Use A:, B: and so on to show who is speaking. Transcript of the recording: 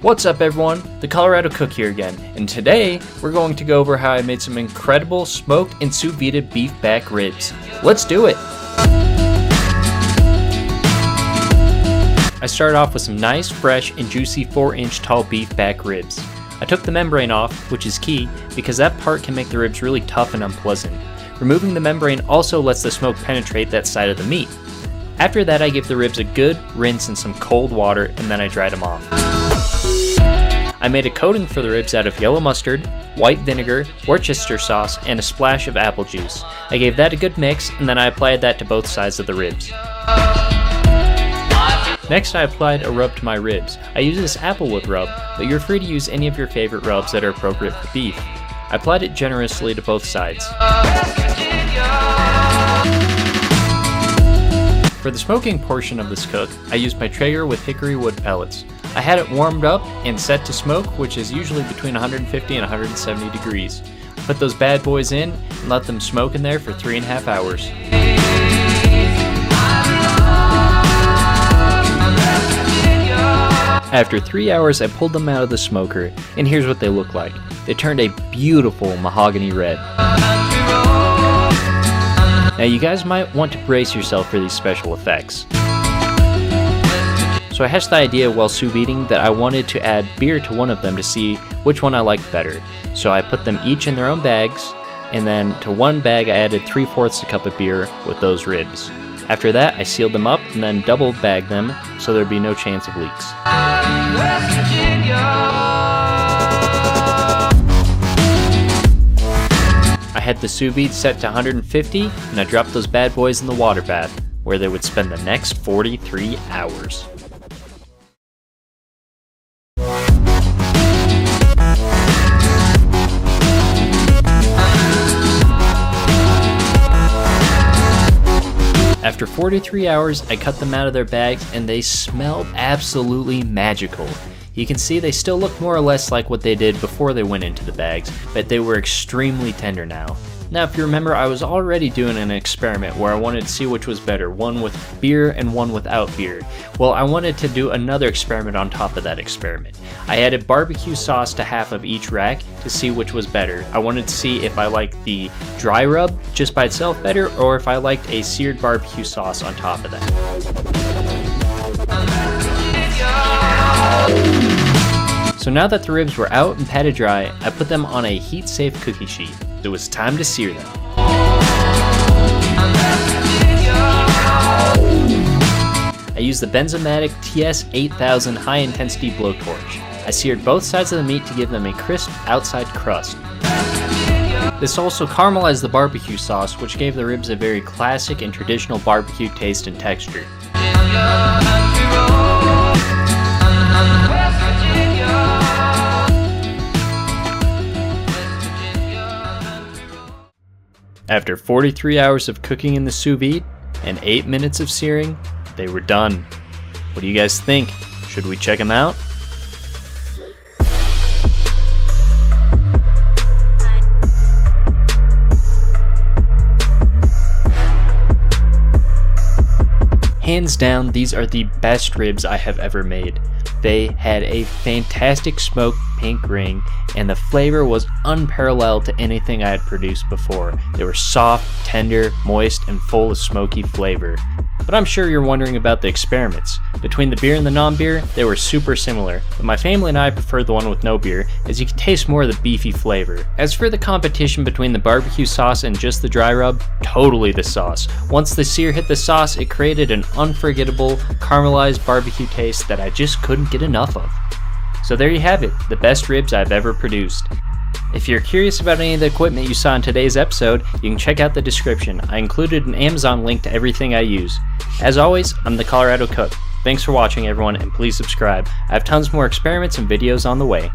A: What's up everyone, the Colorado Cook here again, and today we're going to go over how I made some incredible smoked and sous vide beef back ribs. Let's do it! I started off with some nice, fresh, and juicy 4-inch tall beef back ribs. I took the membrane off, which is key, because that part can make the ribs really tough and unpleasant. Removing the membrane also lets the smoke penetrate that side of the meat. After that, I gave the ribs a good rinse in some cold water, and then I dried them off. I made a coating for the ribs out of yellow mustard, white vinegar, Worcester sauce, and a splash of apple juice. I gave that a good mix, and then I applied that to both sides of the ribs. Next, I applied a rub to my ribs. I use this applewood rub, but you're free to use any of your favorite rubs that are appropriate for beef. I applied it generously to both sides. For the smoking portion of this cook, I used my Traeger with hickory wood pellets. I had it warmed up and set to smoke, which is usually between 150 and 170 degrees. Put those bad boys in and let them smoke in there for 3.5 hours. After 3 hours, I pulled them out of the smoker, and here's what they look like. They turned a beautiful mahogany red. Now you guys might want to brace yourself for these special effects. So I hatched the idea while sous videing that I wanted to add beer to one of them to see which one I liked better. So I put them each in their own bags, and then to one bag I added 3/4 a cup of beer with those ribs. After that, I sealed them up and then double bagged them so there'd be no chance of leaks. I had the sous vide set to 150 and I dropped those bad boys in the water bath, where they would spend the next 43 hours. After 43 hours, I cut them out of their bags and they smelled absolutely magical. You can see they still look more or less like what they did before they went into the bags, but they were extremely tender now. Now if you remember, I was already doing an experiment where I wanted to see which was better, one with beer and one without beer. Well, I wanted to do another experiment on top of that experiment. I added barbecue sauce to half of each rack to see which was better. I wanted to see if I liked the dry rub just by itself better, or if I liked a seared barbecue sauce on top of that. So now that the ribs were out and patted dry, I put them on a heat-safe cookie sheet. It was time to sear them. I used the Benzomatic TS8000 high-intensity blowtorch. I seared both sides of the meat to give them a crisp outside crust. This also caramelized the barbecue sauce, which gave the ribs a very classic and traditional barbecue taste and texture. After 43 hours of cooking in the sous vide and 8 minutes of searing, they were done. What do you guys think? Should we check them out? Hands down, these are the best ribs I have ever made. They had a fantastic smoked pink ring, and the flavor was unparalleled to anything I had produced before. They were soft, tender, moist, and full of smoky flavor. But I'm sure you're wondering about the experiments. Between the beer and the non-beer, they were super similar, but my family and I preferred the one with no beer, as you can taste more of the beefy flavor. As for the competition between the barbecue sauce and just the dry rub, totally the sauce. Once the sear hit the sauce, it created an unforgettable, caramelized barbecue taste that I just couldn't get enough of. So there you have it, the best ribs I've ever produced. If you're curious about any of the equipment you saw in today's episode, you can check out the description. I included an Amazon link to everything I use. As always, I'm the Colorado Cook. Thanks for watching everyone, and please subscribe. I have tons more experiments and videos on the way.